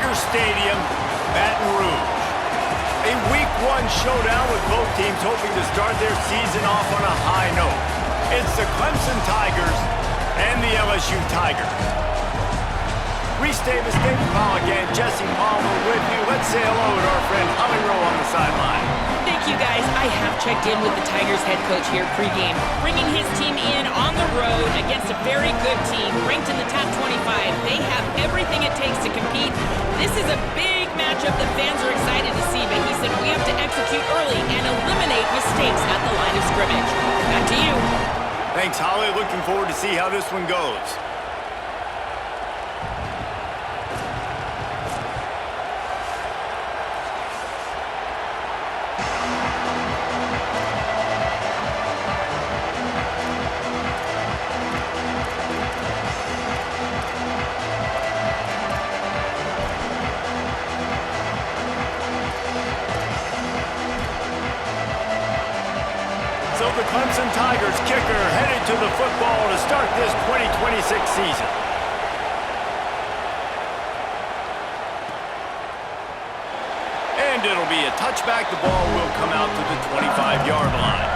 Tiger Stadium, Baton Rouge. A Week 1 showdown with both teams hoping to start their season off on a high note. It's the Clemson Tigers and the LSU Tigers. Reese Davis, David Pollack, and Jesse Palmer with you. Let's say hello to our friend Holly Rowe on the sideline. Thank you, guys. I have checked in with the Tigers head coach here pregame, bringing his team in on the road against a very good team, ranked in the top 25. They have everything it takes to compete. This is a big matchup that fans are excited to see, but he said we have to execute early and eliminate mistakes at the line of scrimmage. Back to you. Thanks, Holly. Looking forward to see how this one goes. So the Clemson Tigers kicker headed to the football to start this 2026 season. And it'll be a touchback. The ball will come out to the 25-yard line.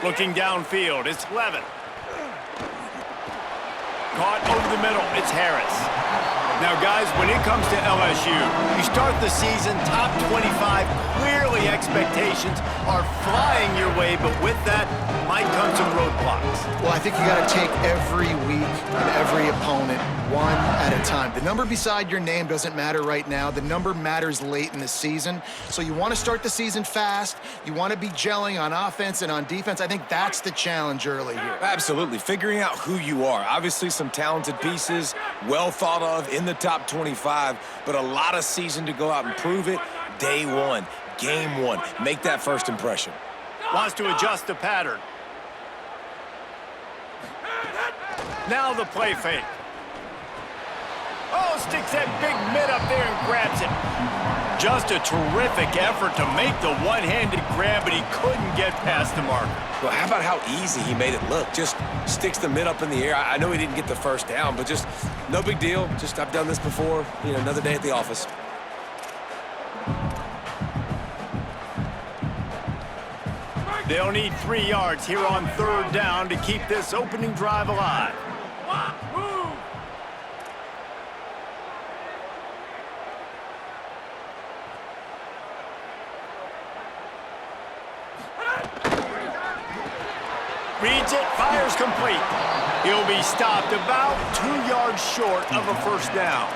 Looking downfield, it's Levin. Caught over the middle, it's Harris. Now, guys, when it comes to LSU, you start the season top 25. Clearly, expectations are flying your way, but with that might come some roadblocks. Well, I think you got to take every week and every opponent one at a time. The number beside your name doesn't matter right now. The number matters late in the season. So you want to start the season fast. You want to be gelling on offense and on defense. I think that's the challenge early here. Absolutely. Figuring out who you are. Obviously, some talented pieces, well thought of in the top 25, but a lot of season to go out and prove it. Day one, game one. Make that first impression. Wants to adjust the pattern. Now the play fake. Oh, sticks that big mid up there and grabs it. Just a terrific effort to make the one-handed grab, but he couldn't get past the marker. Well, how about how easy he made it look? Just sticks the mid up in the air. I know he didn't get the first down, but just no big deal. Just I've done this before. You know, another day at the office. They'll need 3 yards here on 3rd down to keep this opening drive alive. Move! Reads it, fires complete. He'll be stopped about 2 yards short of a first down.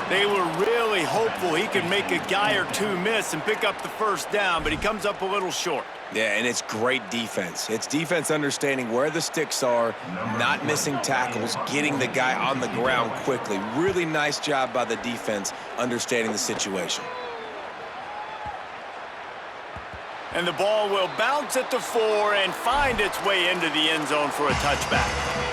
They were really hopeful he could make a guy or two miss and pick up the first down, but he comes up a little short. Yeah, and it's great defense. It's defense understanding where the sticks are, not missing tackles, getting the guy on the ground quickly. Really nice job by the defense understanding the situation. And the ball will bounce at the 4 and find its way into the end zone for a touchback.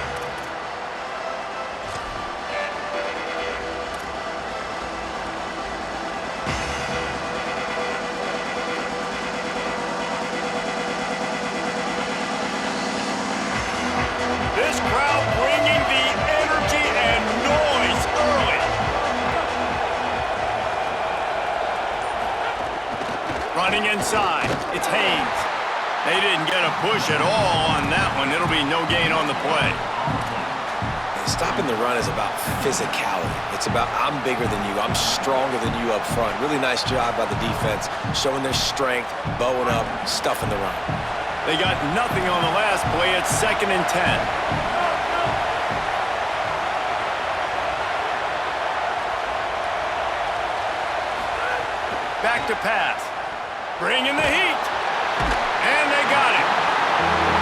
This crowd bringing the energy and noise early. Running inside, it's Haynes. They didn't get a push at all on that one. It'll be no gain on the play. Stopping the run is about physicality. It's about I'm bigger than you, I'm stronger than you up front. Really nice job by the defense, showing their strength, bowing up, stuffing the run. They got nothing on the last play. It's 2nd and 10. Back to pass. Bringing the heat. And they got it.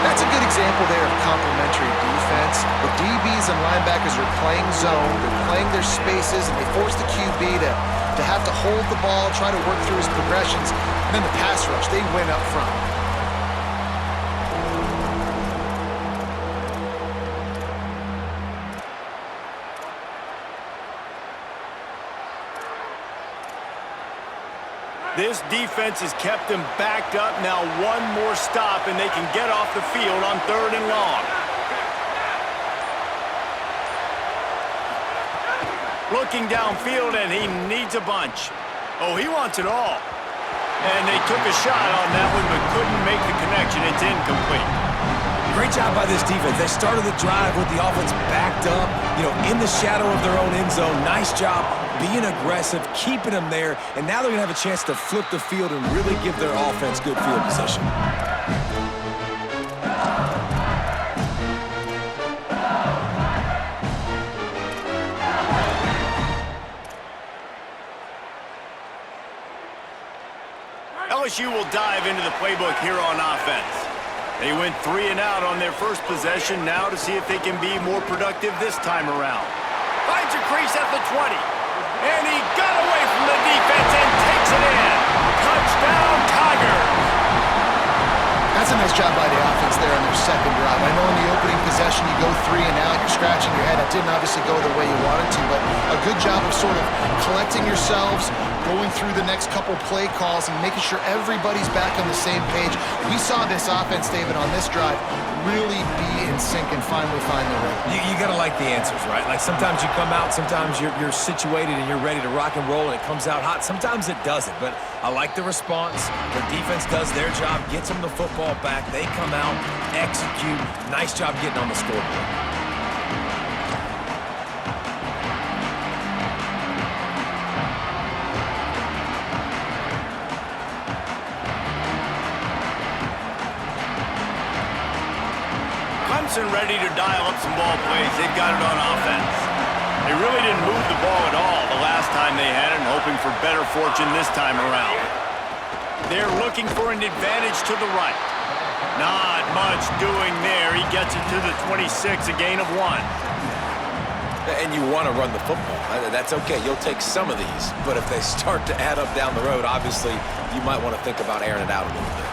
That's a good example there of complementary defense. The DBs and linebackers are playing zone, they're playing their spaces, and they force the QB to have to hold the ball, try to work through his progressions, and then the pass rush, they win up front. This defense has kept them backed up. Now one more stop, and they can get off the field on 3rd and long. Looking downfield, and he needs a bunch. Oh, he wants it all. And they took a shot on that one, but couldn't make the connection. It's incomplete. Great job by this defense. They started the drive with the offense backed up, in the shadow of their own end zone. Nice job being aggressive, keeping them there, and now they're going to have a chance to flip the field and really give their offense good field position. LSU will dive into the playbook here on offense. They went 3 and out on their first possession, now to see if they can be more productive this time around. Finds a crease at the 20. And he got away from the defense and takes it in. Touchdown, Tigers! That's a nice job by the offense there on their second drive. I know in the opening possession you go 3 and out, you're scratching your head. That didn't obviously go the way you wanted to, but a good job of sort of collecting yourselves, going through the next couple play calls and making sure everybody's back on the same page. We saw this offense, David, on this drive really be in sync and finally find the rhythm. You got to like the answers, right? Like sometimes you come out, sometimes you're situated and you're ready to rock and roll and it comes out hot. Sometimes it doesn't, but I like the response. The defense does their job, gets them the football back. They come out, execute. Nice job getting on the scoreboard. Clemson ready to dial up some ball plays. They've got it on offense. They really didn't move the ball at all the last time they had it, and hoping for better fortune this time around. They're looking for an advantage to the right. Not much doing there. He gets it to the 26, a gain of 1. And you want to run the football. That's okay. You'll take some of these. But if they start to add up down the road, obviously, you might want to think about airing it out a little bit.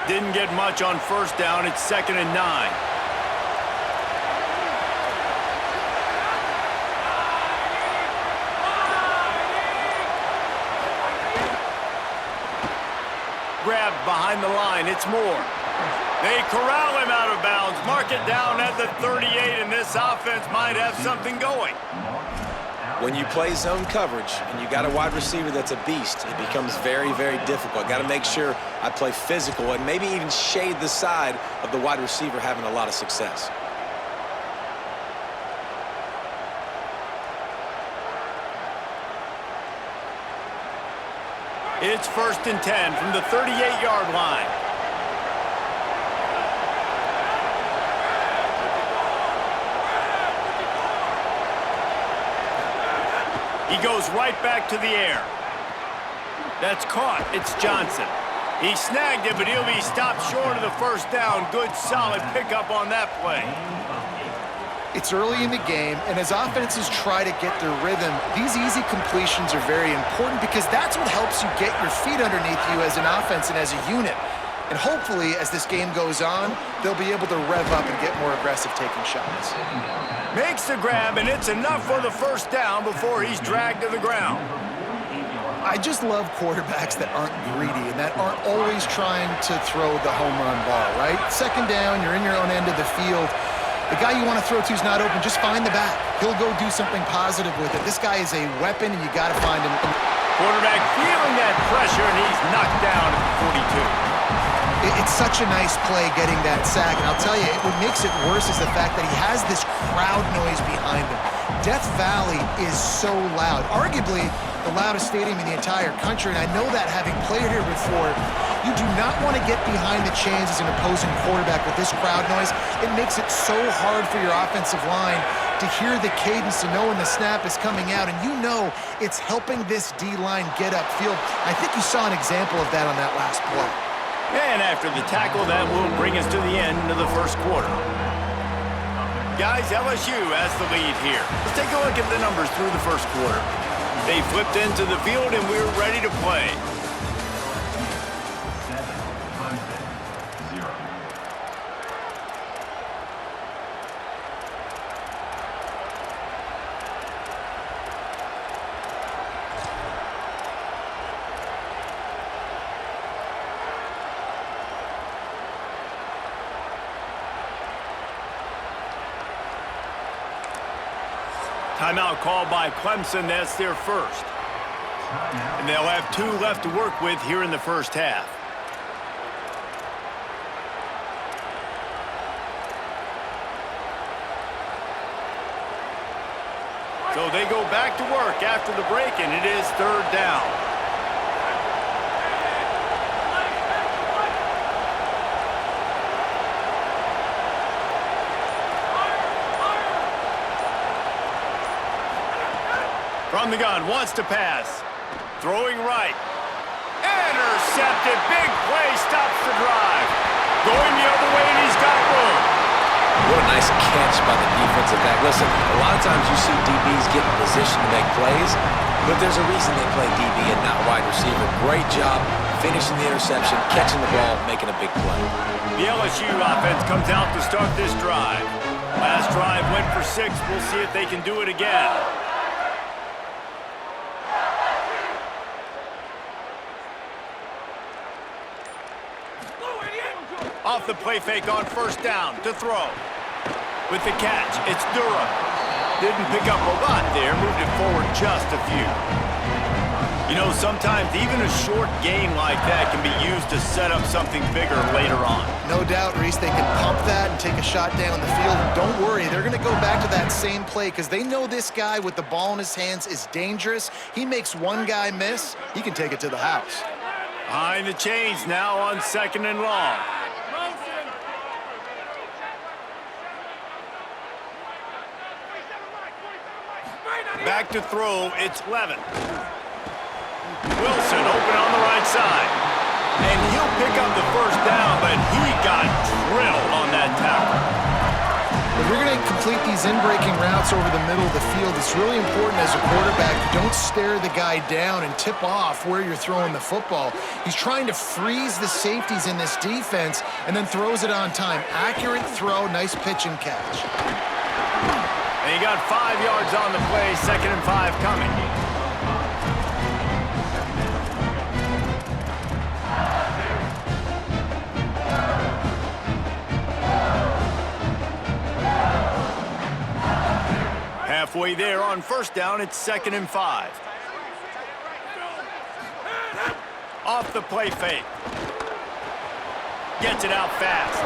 Didn't get much on first down. It's 2nd and 9. Grabbed behind the line. It's Moore. They corral him out of bounds. Mark it down at the 38, and this offense might have something going. When you play zone coverage and you got a wide receiver that's a beast, it becomes very, very difficult. Got to make sure I play physical and maybe even shade the side of the wide receiver having a lot of success. It's 1st and 10 from the 38-yard line. He goes right back to the air. That's caught. It's Johnson. He snagged it, but he'll be stopped short of the first down. Good, solid pickup on that play. It's early in the game, and as offenses try to get their rhythm, these easy completions are very important because that's what helps you get your feet underneath you as an offense and as a unit. And hopefully, as this game goes on, they'll be able to rev up and get more aggressive taking shots. Makes the grab, and it's enough for the first down before he's dragged to the ground. I just love quarterbacks that aren't greedy and that aren't always trying to throw the home run ball, right? 2nd down, you're in your own end of the field. The guy you want to throw to is not open. Just find the back. He'll go do something positive with it. This guy is a weapon, and you got to find him. Quarterback feeling that pressure, and he's knocked down at the 42. It's such a nice play getting that sack, and I'll tell you, what makes it worse is the fact that he has this crowd noise behind him. Death Valley is so loud, arguably the loudest stadium in the entire country, and I know that having played here before. You do not want to get behind the chains as an opposing quarterback with this crowd noise. It makes it so hard for your offensive line to hear the cadence, to know when the snap is coming out, and you know it's helping this D-line get upfield. I think you saw an example of that on that last play. And after the tackle, that will bring us to the end of the first quarter. Guys, LSU has the lead here. Let's take a look at the numbers through the first quarter. They flipped into the field, and we're ready to play. Timeout called by Clemson. That's their first. And they'll have 2 left to work with here in the first half. So they go back to work after the break, and it is 3rd down. From the gun, wants to pass. Throwing right. Intercepted. Big play, stops the drive. Going the other way, and he's got room. What a nice catch by the defensive back. Listen, a lot of times you see DBs get in position to make plays, but there's a reason they play DB and not wide receiver. Great job finishing the interception, catching the ball, making a big play. The LSU offense comes out to start this drive. Last drive went for 6. We'll see if they can do it again. Off the play fake on 1st down to throw. With the catch, it's Durham. Didn't pick up a lot there, moved it forward just a few. You know, sometimes even a short gain like that can be used to set up something bigger later on. No doubt, Reese, they can pump that and take a shot down the field. And don't worry, they're going to go back to that same play because they know this guy with the ball in his hands is dangerous. He makes one guy miss, he can take it to the house. Behind the chains now on 2nd and long. Back to throw, it's Levin. Wilson open on the right side. And he'll pick up the 1st down, but he got drilled on that tackle. If you're going to complete these in-breaking routes over the middle of the field, it's really important as a quarterback you don't stare the guy down and tip off where you're throwing the football. He's trying to freeze the safeties in this defense and then throws it on time. Accurate throw, nice pitch and catch. And he got 5 yards on the play, 2nd and 5 coming. Halfway there on 1st down, it's 2nd and 5. Off the play fake. Gets it out fast.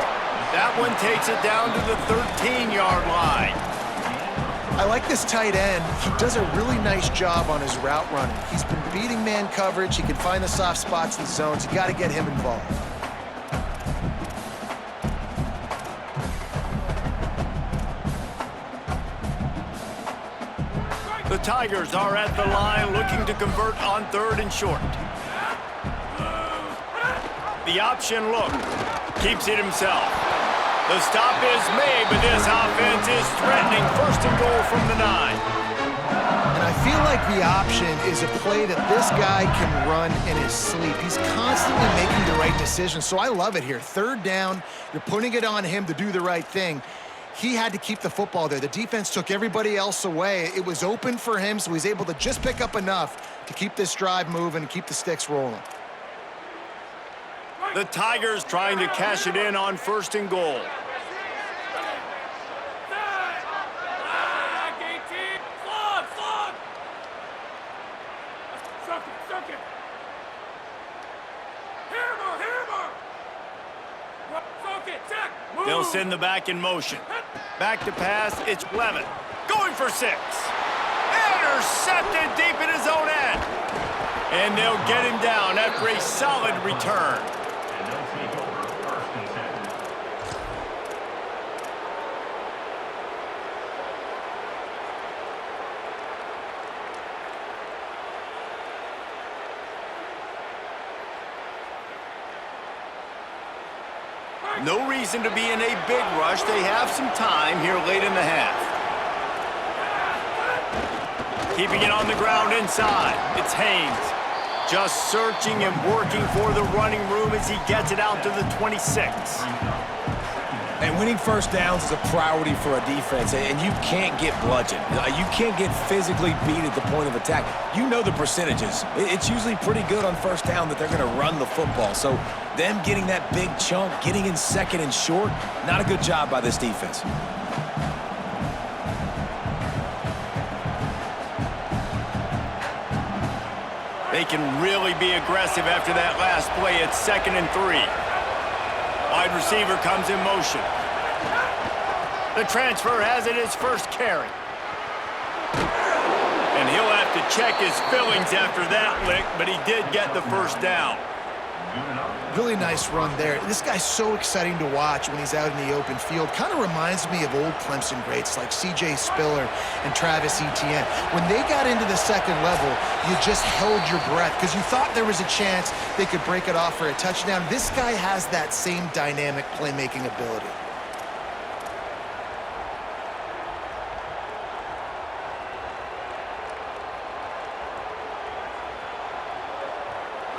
That one takes it down to the 13-yard line. I like this tight end. He does a really nice job on his route running. He's been beating man coverage. He can find the soft spots in the zones. You got to get him involved. The Tigers are at the line looking to convert on 3rd and short. The option look. Keeps it himself. The stop is made, but this offense is threatening 1st and goal from the 9. And I feel like the option is a play that this guy can run in his sleep. He's constantly making the right decisions, so I love it here. 3rd down, you're putting it on him to do the right thing. He had to keep the football there. The defense took everybody else away. It was open for him, so he's able to just pick up enough to keep this drive moving and keep the sticks rolling. The Tigers trying to cash it in on 1st and goal. They'll send the back in motion. Back to pass, it's Levin. Going for 6. Intercepted deep in his own end. And they'll get him down after a solid return. No reason to be in a big rush. They have some time here late in the half. Keeping it on the ground inside. It's Haynes. Just searching and working for the running room as he gets it out to the 26. And winning first downs is a priority for a defense, and you can't get bludgeoned. You can't get physically beat at the point of attack. You know the percentages. It's usually pretty good on first down that they're going to run the football. So them getting that big chunk, getting in second and short, not a good job by this defense. They can really be aggressive after that last play. It's 2nd and 3. Wide receiver comes in motion. The transfer has it his first carry. And he'll have to check his fillings after that lick, but he did get the first down. Really nice run there. This guy's so exciting to watch when he's out in the open field. Kind of reminds me of old Clemson greats like C.J. Spiller and Travis Etienne. When they got into the second level, you just held your breath because you thought there was a chance they could break it off for a touchdown. This guy has that same dynamic playmaking ability.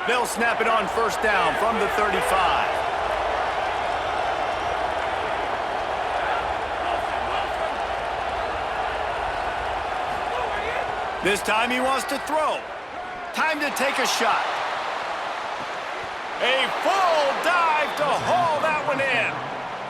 They'll snap it on first down from the 35. This time he wants to throw. Time to take a shot. A full dive to haul that one in.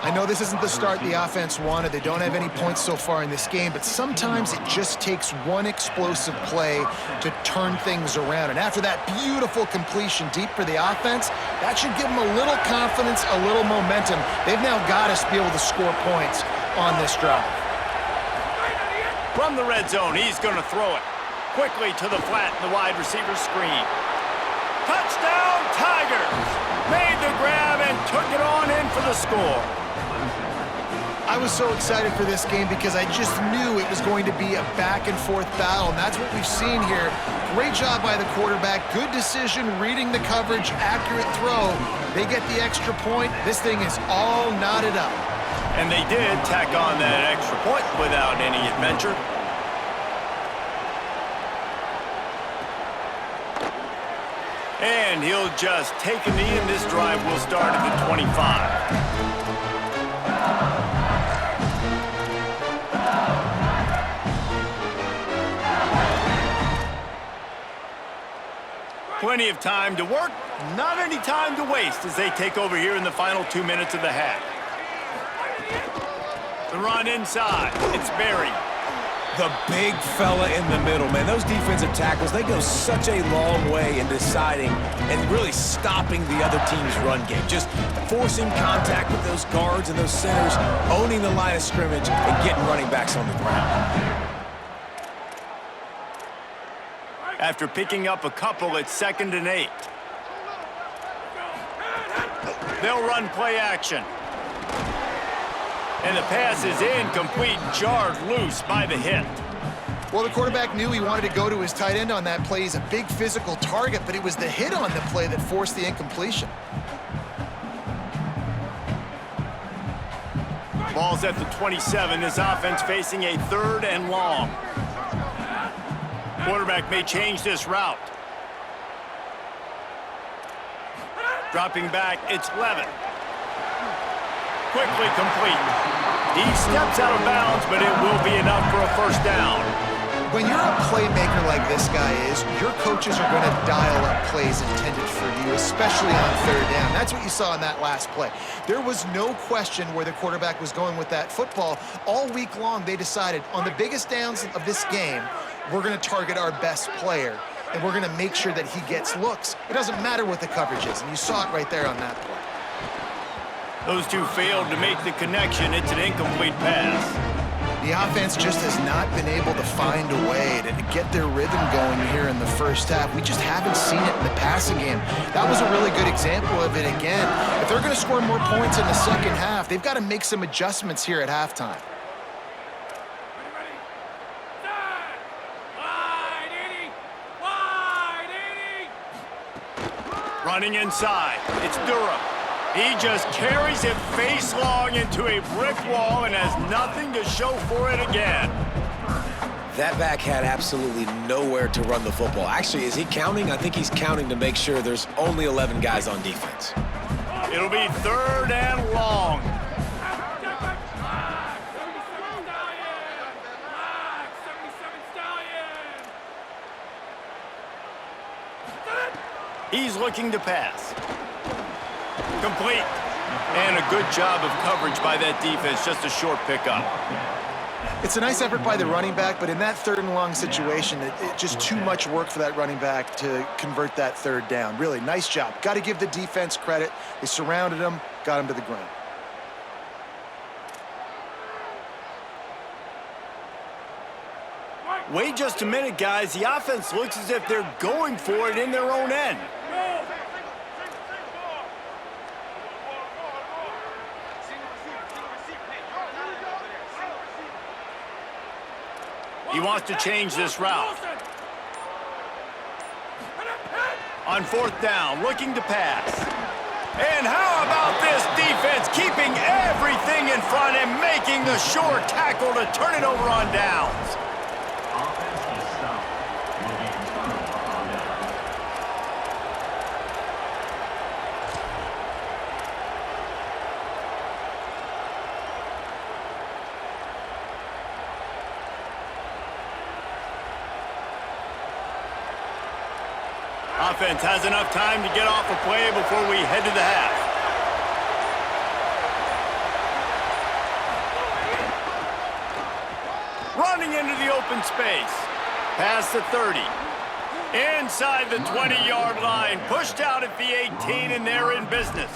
I know this isn't the start the offense wanted. They don't have any points so far in this game, but sometimes it just takes one explosive play to turn things around. And after that beautiful completion deep for the offense, that should give them a little confidence, a little momentum. They've now got to be able to score points on this drive. From the red zone, he's going to throw it quickly to the flat in the wide receiver screen. Touchdown, Tigers! Made the grab and took it on in for the score. I was so excited for this game because I just knew it was going to be a back-and-forth battle, and that's what we've seen here. Great job by the quarterback. Good decision, reading the coverage, accurate throw. They get the extra point. This thing is all knotted up. And they did tack on that extra point without any adventure. And he'll just take a knee, and this drive will start at the 25. Plenty of time to work, not any time to waste as they take over here in the final 2 minutes of the half. The run inside, it's Berry. The big fella in the middle, man. Those defensive tackles, they go such a long way in deciding and really stopping the other team's run game. Just forcing contact with those guards and those centers, owning the line of scrimmage, and getting running backs on the ground. After picking up a couple, it's 2nd and 8. They'll run play action. And the pass is incomplete, jarred loose by the hit. Well, the quarterback knew he wanted to go to his tight end on that play. He's a big physical target, but it was the hit on the play that forced the incompletion. Ball's at the 27. This offense facing a 3rd and long. Quarterback may change this route. Dropping back, it's Levin. Quickly complete. He steps out of bounds, but it will be enough for a first down. When you're a playmaker like this guy is, your coaches are going to dial up plays intended for you, especially on 3rd down. That's what you saw in that last play. There was no question where the quarterback was going with that football. All week long, they decided on the biggest downs of this game, we're going to target our best player, and we're going to make sure that he gets looks. It doesn't matter what the coverage is, and you saw it right there on that play. Those two failed to make the connection. It's an incomplete pass. The offense just has not been able to find a way to get their rhythm going here in the first half. We just haven't seen it in the passing game. That was a really good example of it again. If they're going to score more points in the second half, they've got to make some adjustments here at halftime. Running inside, it's Durham. He just carries it face long into a brick wall and has nothing to show for it again. That back had absolutely nowhere to run the football. Actually, is he counting? I think he's counting to make sure there's only 11 guys on defense. It'll be 3rd and long. He's looking to pass. Complete. And a good job of coverage by that defense, just a short pickup. It's a nice effort by the running back, but in that 3rd and long situation, it just too much work for that running back to convert that 3rd down. Really, nice job. Got to give the defense credit. They surrounded him, got him to the ground. Wait just a minute, guys. The offense looks as if they're going for it in their own end. He wants to change this route. On 4th down, looking to pass. And how about this defense keeping everything in front and making the short tackle to turn it over on downs? Offense has enough time to get off a play before we head to the half. Running into the open space. Past the 30. Inside the 20-yard line. Pushed out at the 18, and they're in business.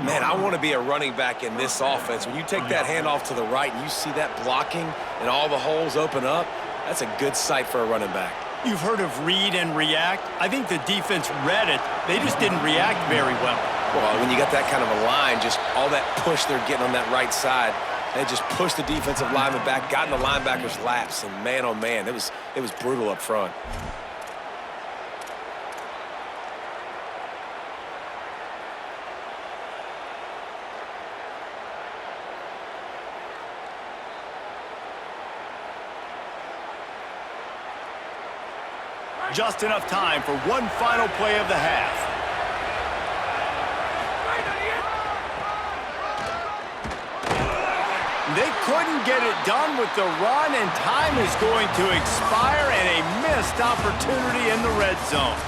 Man, I want to be a running back in this offense. When you take that handoff to the right and you see that blocking and all the holes open up, that's a good sight for a running back. You've heard of read and react. I think the defense read it. They just didn't react very well. Well, when you got that kind of a line, just all that push they're getting on that right side, they just pushed the defensive lineman back, got in the linebacker's laps, and man, oh man, it was brutal up front. Just enough time for one final play of the half. They couldn't get it done with the run, and time is going to expire, and a missed opportunity in the red zone.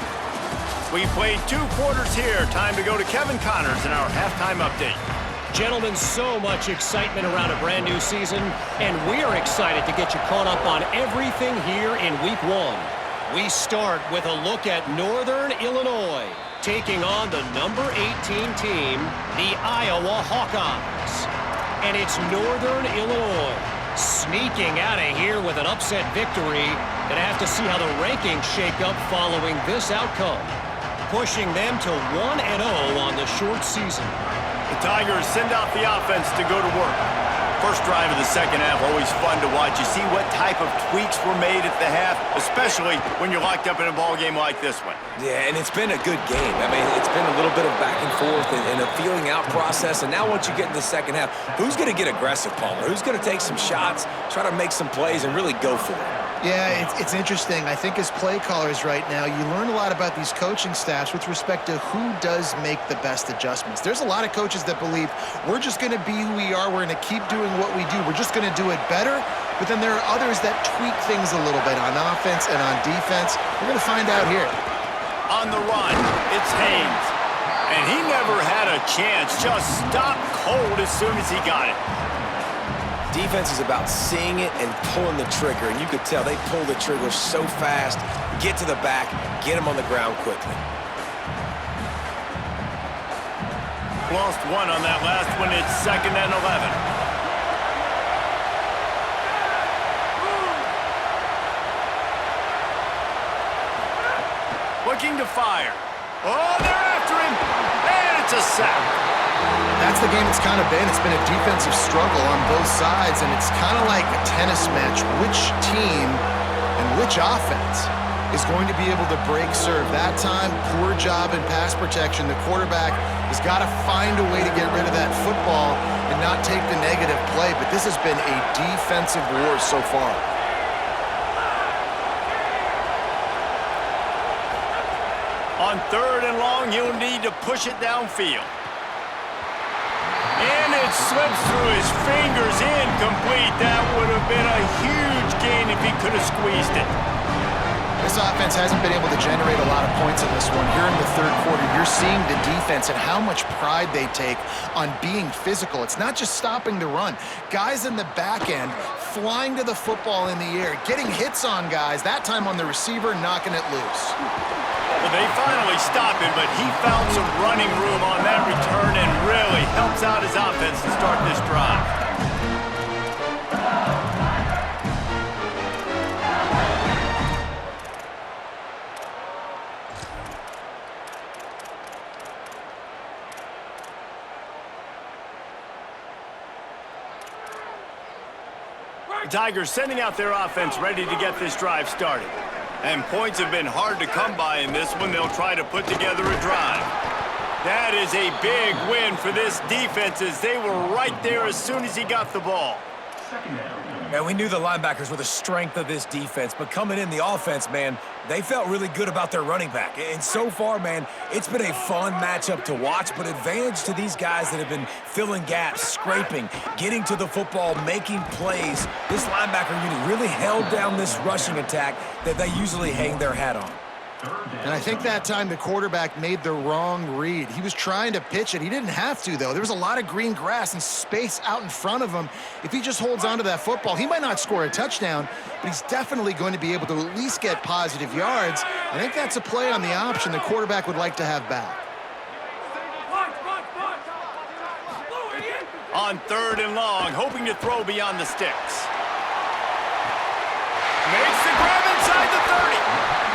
We played 2 quarters here. Time to go to Kevin Connors in our halftime update. Gentlemen, so much excitement around a brand new season, and we're excited to get you caught up on everything here in Week 1. We start with a look at Northern Illinois, taking on the number 18 team, the Iowa Hawkeyes. And it's Northern Illinois sneaking out of here with an upset victory. Gonna have to see how the rankings shake up following this outcome, pushing them to 1-0 on the short season. The Tigers send out the offense to go to work. First drive of the second half, always fun to watch. You see what type of tweaks were made at the half, especially when you're locked up in a ball game like this one. Yeah, and it's been a good game. I mean, it's been a little bit of back and forth and a feeling out process. And now once you get in the second half, who's going to get aggressive, Palmer? Who's going to take some shots, try to make some plays, and really go for it? Yeah, it's interesting. I think as play callers right now, you learn a lot about these coaching staffs with respect to who does make the best adjustments. There's a lot of coaches that believe we're just going to be who we are. We're going to keep doing what we do. We're just going to do it better. But then there are others that tweak things a little bit on offense and on defense. We're going to find out here. On the run, it's Haynes. And he never had a chance. Just stopped cold as soon as he got it. Defense is about seeing it and pulling the trigger, and you could tell they pull the trigger so fast, get to the back, get him on the ground quickly. Lost one on that last one. It's 2nd and 11. Looking to fire. Oh, they're after him, and it's a sack. That's the game it's kind of been. It's been a defensive struggle on both sides, and it's kind of like a tennis match. Which team and which offense is going to be able to break serve. That time, poor job in pass protection. The quarterback has got to find a way to get rid of that football and not take the negative play, but this has been a defensive war so far. On 3rd and long, he'll need to push it downfield. And it slips through his fingers, incomplete. That would have been a huge gain if he could have squeezed it. This offense hasn't been able to generate a lot of points in this one. Here in the 3rd quarter, you're seeing the defense and how much pride they take on being physical. It's not just stopping the run. Guys in the back end flying to the football in the air, getting hits on guys, that time on the receiver, knocking it loose. Well, they finally stop him, but he found some running room on that return and really helps out his offense to start this drive. The Tigers sending out their offense ready to get this drive started. And points have been hard to come by in this one. They'll try to put together a drive. That is a big win for this defense as they were right there as soon as he got the ball. And we knew the linebackers were the strength of this defense, but coming in the offense, man, they felt really good about their running back. And so far, man, it's been a fun matchup to watch, but advantage to these guys that have been filling gaps, scraping, getting to the football, making plays. This linebacker unit really held down this rushing attack that they usually hang their hat on. And I think that time the quarterback made the wrong read. He was trying to pitch it. He didn't have to, though. There was a lot of green grass and space out in front of him. If he just holds on to that football, he might not score a touchdown, but he's definitely going to be able to at least get positive yards. I think that's a play on the option the quarterback would like to have back. On 3rd and long, hoping to throw beyond the sticks. Makes the grab inside the 30.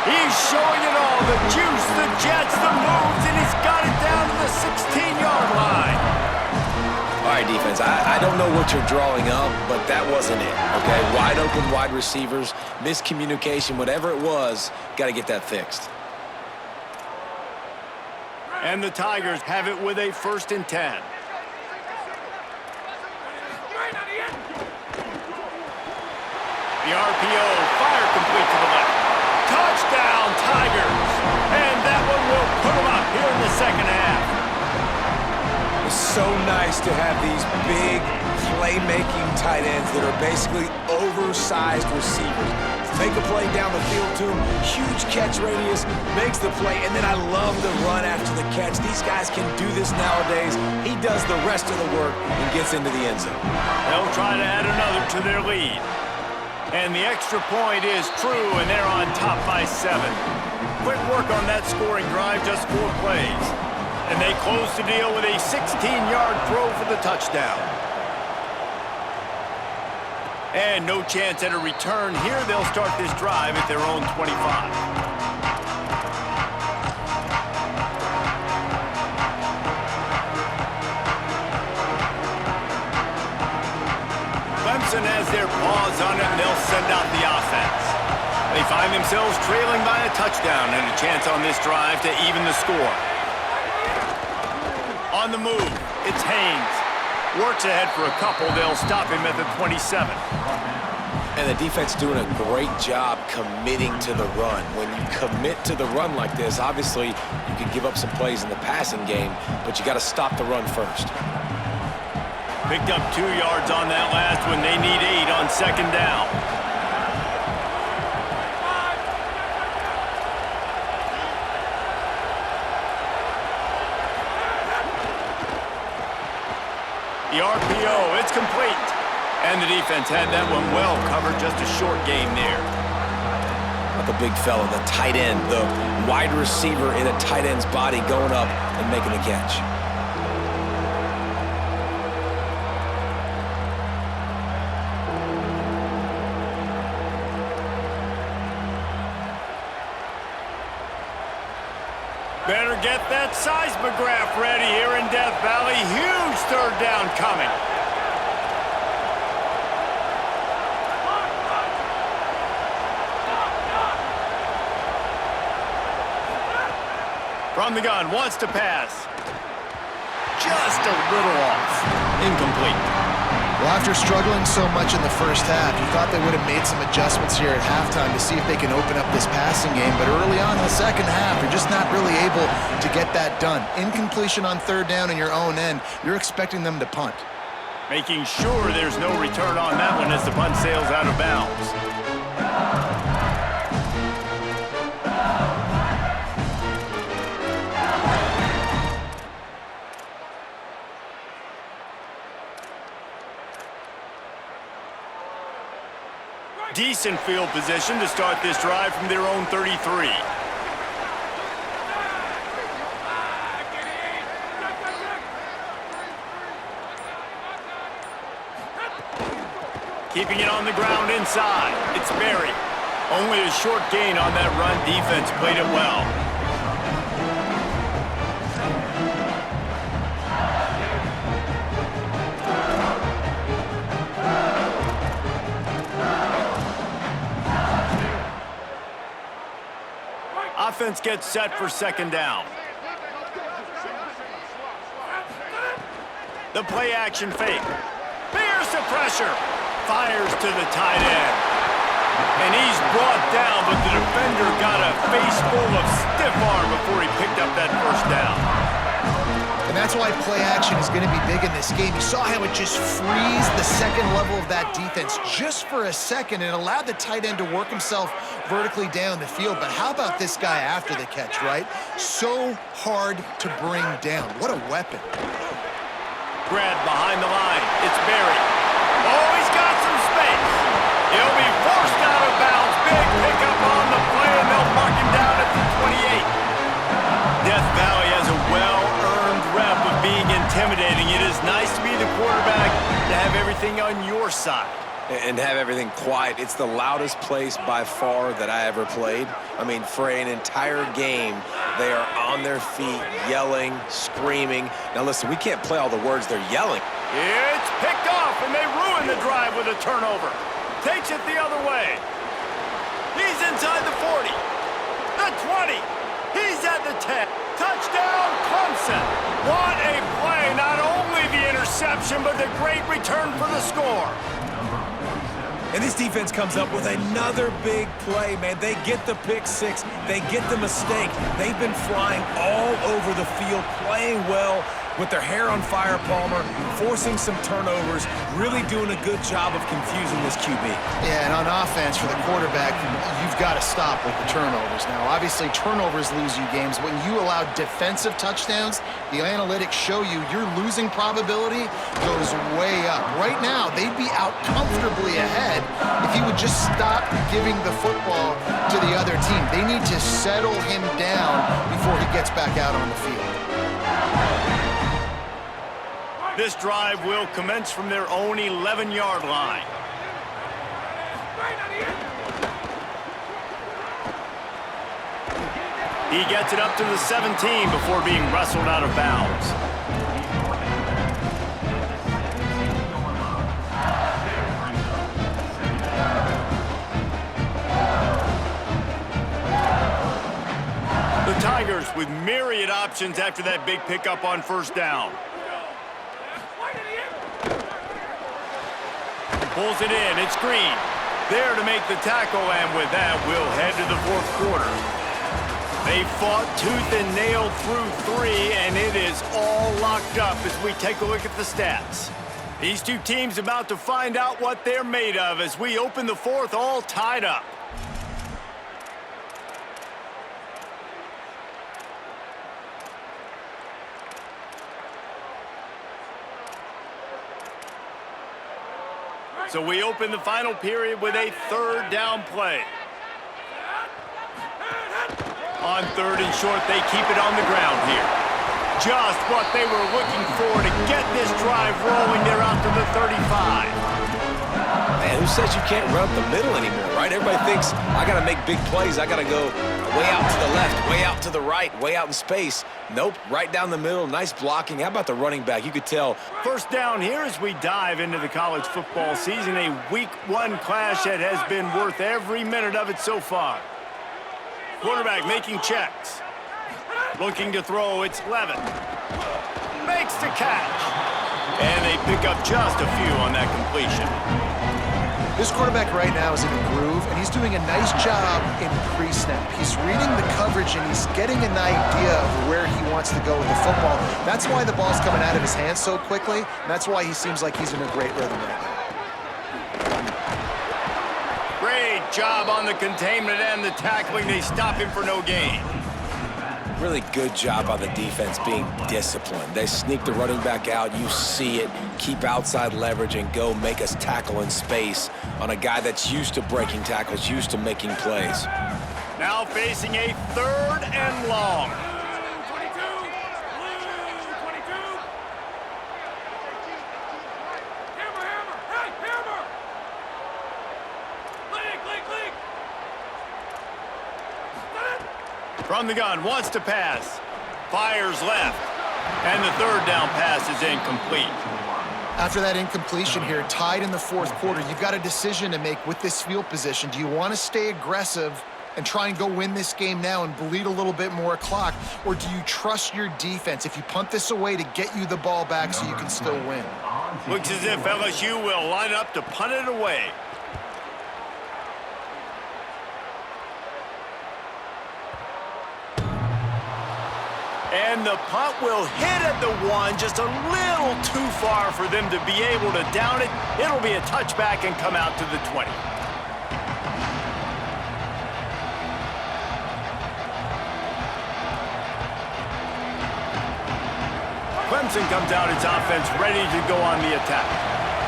He's showing it all, the juice, the jets, the moves, and he's got it down to the 16-yard line. All right, defense, I don't know what you're drawing up, but that wasn't it, okay? Wide open wide receivers, miscommunication, whatever it was, got to get that fixed. And the Tigers have it with a 1st and 10. The RPO, fire complete to the left. Touchdown, Tigers! And that one will put them up here in the 2nd half. It's so nice to have these big playmaking tight ends that are basically oversized receivers. Make a play down the field to him, huge catch radius, makes the play, and then I love the run after the catch. These guys can do this nowadays. He does the rest of the work and gets into the end zone. They'll try to add another to their lead. And the extra point is true, and they're on top by 7. Quick work on that scoring drive, just 4 plays. And they close the deal with a 16-yard throw for the touchdown. And no chance at a return here. They'll start this drive at their own 25. Clemson has their paws on it, and they'll send out the offense. They find themselves trailing by a touchdown and a chance on this drive to even the score. On the move, it's Haynes. Works ahead for a couple. They'll stop him at the 27. And the defense doing a great job committing to the run. When you commit to the run like this, obviously you can give up some plays in the passing game, but you got to stop the run first. Picked up 2 yards on that last one. They need 8 on 2nd down. The RPO, it's complete. And the defense had that one well covered, just a short game there. The big fella, the tight end, the wide receiver in a tight end's body going up and making the catch. Better get that seismograph ready here in Death Valley. Huge 3rd down coming. From the gun, wants to pass. Just a little off. Incomplete. Well, after struggling so much in the first half, you thought they would have made some adjustments here at halftime to see if they can open up this passing game. But early on in the second half, you're just not really able to get that done. Incompletion on third down in your own end, you're expecting them to punt. Making sure there's no return on that one as the punt sails out of bounds. Decent field position to start this drive from their own 33. Keeping it on the ground inside. It's Berry. Only a short gain on that run. Defense played it well. Offense gets set for second down. The play action fake. Bears the pressure. Fires to the tight end. And he's brought down, but the defender got a face full of stiff arm before he picked up that first down. And that's why play action is going to be big in this game. You saw how it just freezed the second level of that defense just for a second. It allowed the tight end to work himself vertically down the field. But how about this guy after the catch, right? So hard to bring down. What a weapon. Grab behind the line. It's Berry. Oh, he's got some space. He'll be forced out of bounds. Big pickup on the play, and they'll mark him down at the 28. Death Valley has a well-earned rep of being intimidating. It is nice to be the quarterback, to have everything on your side. And have everything quiet. It's the loudest place by far that I ever played. I mean, for an entire game, they are on their feet, yelling, screaming. Now listen, we can't play all the words they're yelling. It's picked off, and they ruin the drive with a turnover. Takes it the other way. He's inside the 40. The 20. He's at the 10. Touchdown, Clemson. What a play. Not only the interception, but the great return for the score. And this defense comes up with another big play, man. They get the pick six. They get the mistake. They've been flying all over the field, playing well with their hair on fire, Palmer, forcing some turnovers, really doing a good job of confusing this QB. Yeah, and on offense for the quarterback, you've got to stop with the turnovers. Now, obviously, turnovers lose you games. When you allow defensive touchdowns, the analytics show you your losing probability goes way up. Right now, they'd be out comfortably ahead if he would just stop giving the football to the other team. They need to settle him down before he gets back out on the field. This drive will commence from their own 11-yard line. He gets it up to the 17 before being wrestled out of bounds. The Tigers with myriad options after that big pickup on first down. Pulls it in. It's Green. There to make the tackle, and with that, we'll head to the fourth quarter. They fought tooth and nail through three, and it is all locked up as we take a look at the stats. These two teams about to find out what they're made of as we open the fourth all tied up. So we open the final period with a third down play. On third and short, they keep it on the ground here. Just what they were looking for to get this drive rolling. They're out to the 35. Man, who says you can't run up the middle anymore, right? Everybody thinks, I got to make big plays. I got to go way out to the left, way out to the right, way out in space. Nope, right down the middle. Nice blocking. How about the running back? You could tell. First down here as we dive into the college football season. A week one clash that has been worth every minute of it so far. Quarterback making checks. Looking to throw, it's Levin. Makes the catch. And they pick up just a few on that completion. This quarterback right now is in a groove, and he's doing a nice job in pre-snap. He's reading the coverage, and he's getting an idea of where he wants to go with the football. That's why the ball's coming out of his hands so quickly, and that's why he seems like he's in a great rhythm right now. Great job on the containment and the tackling. They stop him for no gain. Really good job by the defense being disciplined. They sneak the running back out. You see it. Keep outside leverage and go make us tackle in space on a guy that's used to breaking tackles, used to making plays. Now facing a 3rd and long. From the gun, wants to pass. Fires left. And the 3rd down pass is incomplete. After that incompletion here, tied in the 4th quarter, you've got a decision to make with this field position. Do you want to stay aggressive and try and go win this game now and bleed a little bit more clock? Or do you trust your defense if you punt this away to get you the ball back so you can still win? Looks as if LSU will line up to punt it away. And the punt will hit at the 1, just a little too far for them to be able to down it. It'll be a touchback and come out to the 20. Clemson comes out its offense ready to go on the attack.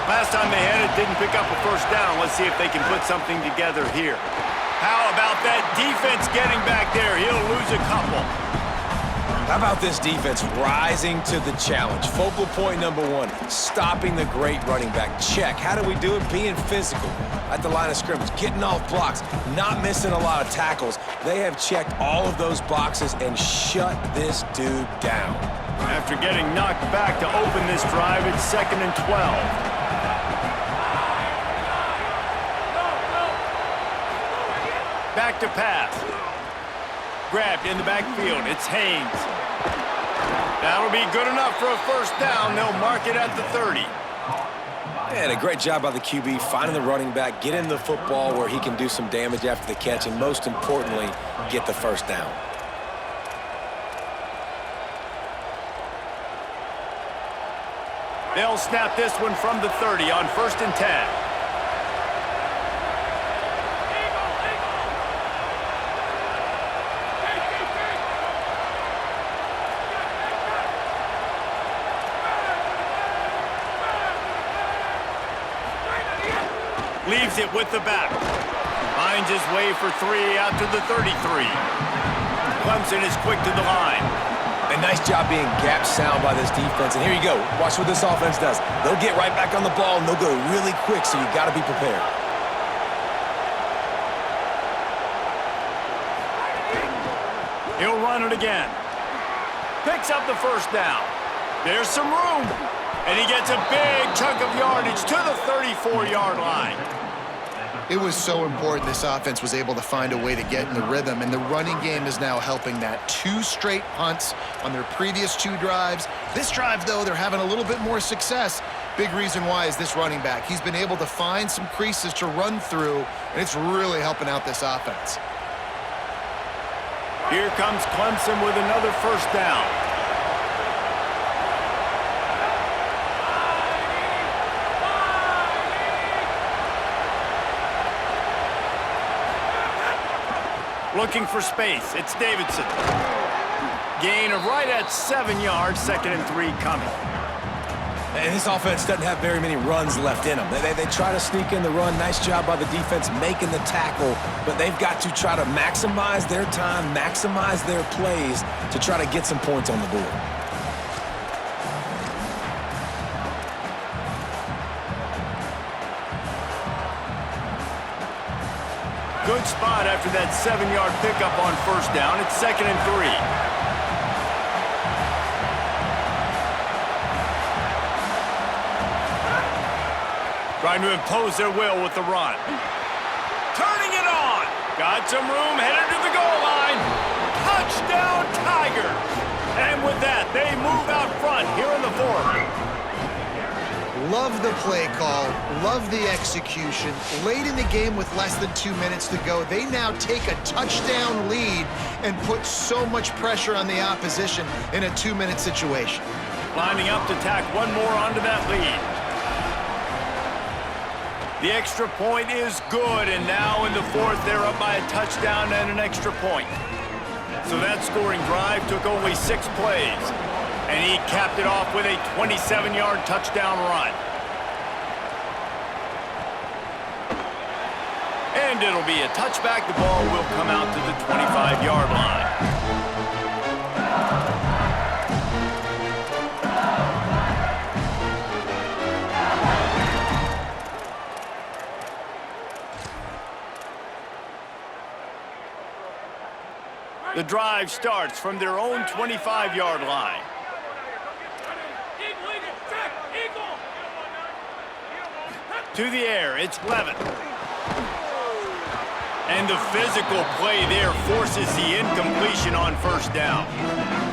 Last time they had it, didn't pick up a 1st down. Let's see if they can put something together here. How about that defense getting back there? He'll lose a couple. How about this defense rising to the challenge? Focal point number 1, stopping the great running back. Check. How do we do it? Being physical at the line of scrimmage, getting off blocks, not missing a lot of tackles. They have checked all of those boxes and shut this dude down. After getting knocked back to open this drive, it's 2nd and 12. Back to pass. Grabbed in the backfield. It's Haynes. That'll be good enough for a 1st down. They'll mark it at the 30. And a great job by the QB, finding the running back, getting the football where he can do some damage after the catch, and most importantly, get the 1st down. They'll snap this one from the 30 on 1st and 10. Leaves it with the back. Finds his way for 3 out to the 33. Clemson is quick to the line. A nice job being gap sound by this defense. And here you go. Watch what this offense does. They'll get right back on the ball, and they'll go really quick, so you got to be prepared. He'll run it again. Picks up the 1st down. There's some room. And he gets a big chunk of yardage to the 34-yard line. It was so important this offense was able to find a way to get in the rhythm, and the running game is now helping that. 2 straight punts on their previous 2 drives. This drive, though, they're having a little bit more success. Big reason why is this running back. He's been able to find some creases to run through, and it's really helping out this offense. Here comes Clemson with another 1st down. Looking for space. It's Davidson. Gain of right at 7 yards. 2nd and 3 coming. And this offense doesn't have very many runs left in them. They try to sneak in the run. Nice job by the defense making the tackle. But they've got to try to maximize their time, maximize their plays to try to get some points on the board. Good spot after that 7-yard pickup on 1st down. It's 2nd and 3. Trying to impose their will with the run. Turning it on. Got some room, headed to the goal line. Touchdown, Tigers. They move out front here in the fourth. Love the play call, love the execution. Late in the game with less than 2 minutes to go, they now take a touchdown lead and put so much pressure on the opposition in a 2-minute situation. Lining up to tack one more onto that lead. The extra point is good, and now in the fourth, they're up by a touchdown and an extra point. So that scoring drive took only 6 plays, and he capped it off with a 27-yard touchdown run. And it'll be a touchback. The ball will come out to the 25-yard line. The drive starts from their own 25-yard line. To the air, it's Levin. And the physical play there forces the incompletion on first down.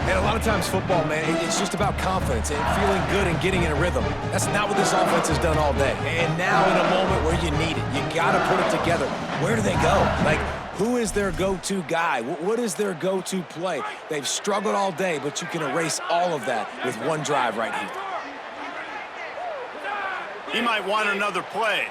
And a lot of times football, man, it's just about confidence and feeling good and getting in a rhythm. That's not what this offense has done all day. And now in a moment where you need it, you got to put it together. Where do they go? Like, who is their go-to guy? What is their go-to play? They've struggled all day, but you can erase all of that with one drive right here. He might want another play.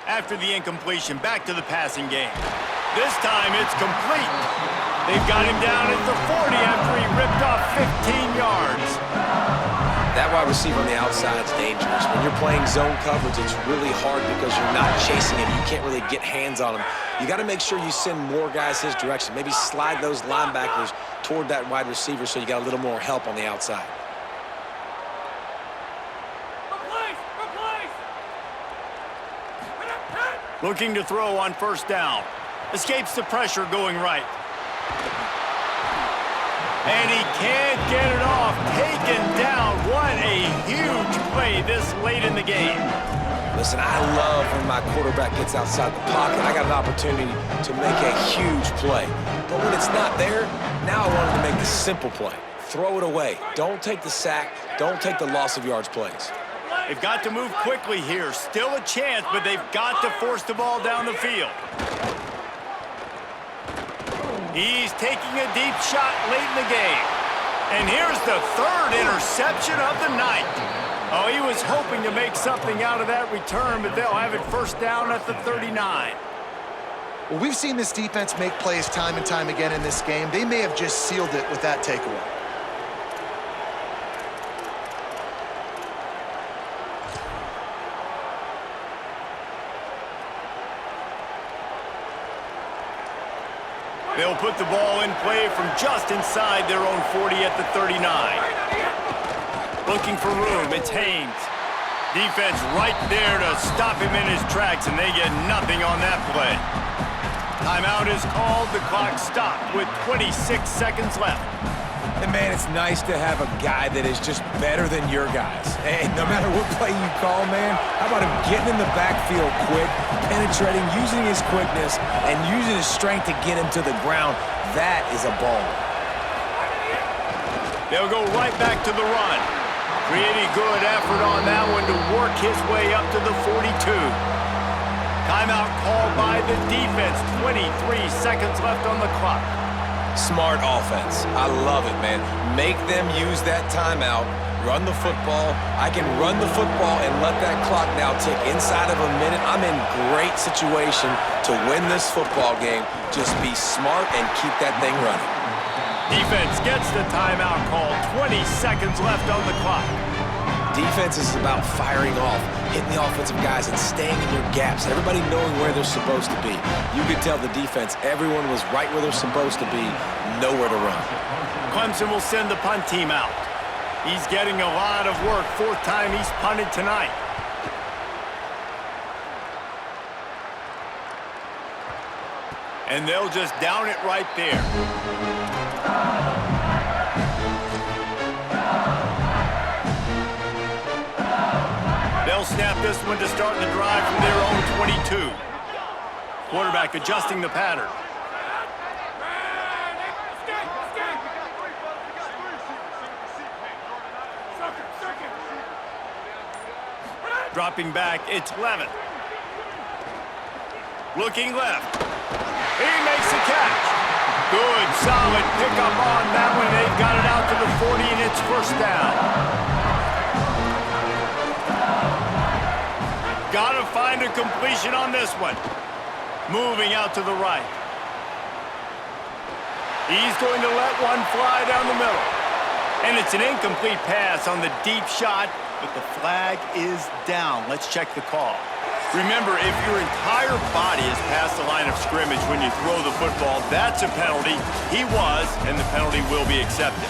After the incompletion, back to the passing game. This time it's complete. They've got him down at the 40 after he ripped off 15 yards. That wide receiver on the outside is dangerous. When you're playing zone coverage, it's really hard because you're not chasing him. You can't really get hands on him. You got to make sure you send more guys his direction. Maybe slide those linebackers toward that wide receiver so you got a little more help on the outside. Looking to throw on first down. Escapes the pressure going right. And he can't get it off. Taken down. What a huge play this late in the game. Listen, I love when my quarterback gets outside the pocket. I got an opportunity to make a huge play. But when it's not there, now I want him to make the simple play. Throw it away. Don't take the sack. Don't take the loss of yards plays. They've got to move quickly here. Still a chance, but they've got to force the ball down the field. He's taking a deep shot late in the game. And here's the third interception of the night. Oh, he was hoping to make something out of that return, but they'll have it first down at the 39. Well, we've seen this defense make plays time and time again in this game. They may have just sealed it with that takeaway. They'll put the ball in play from just inside their own 40 at the 39. Looking for room, it's Haynes. Defense right there to stop him in his tracks, and they get nothing on that play. Timeout is called. The clock stopped with 26 seconds left. And, man, it's nice to have a guy that is just better than your guys. And no matter what play you call, man, how about him getting in the backfield quick, penetrating, using his quickness, and using his strength to get him to the ground? That is a ball. They'll go right back to the run. Pretty good effort on that one to work his way up to the 42. Timeout called by the defense. 23 seconds left on the clock. Smart offense. I love it, man. Make them use that timeout. Run the football. I can run the football and let that clock now tick inside of a minute. I'm in great situation to win this football game. Just be smart and keep that thing running. Defense gets the timeout call. 20 seconds left on the clock. Defense is about firing off, hitting the offensive guys, and staying in your gaps. Everybody knowing where they're supposed to be. You could tell the defense, everyone was right where they're supposed to be, nowhere to run. Clemson will send the punt team out. He's getting a lot of work. Fourth time he's punted tonight. And they'll just down it right there. They'll They'll snap this one to start the drive from their own 22. Quarterback adjusting the pattern. Dropping back, it's Levin. Looking left. He makes the catch. Good, solid pickup on that one. They've got it out to the 40, and it's first down. Got to find a completion on this one. Moving out to the right. He's going to let one fly down the middle. And it's an incomplete pass on the deep shot, but the flag is down. Let's check the call. Remember, if your entire body is past the line of scrimmage when you throw the football, that's a penalty. He was, and the penalty will be accepted.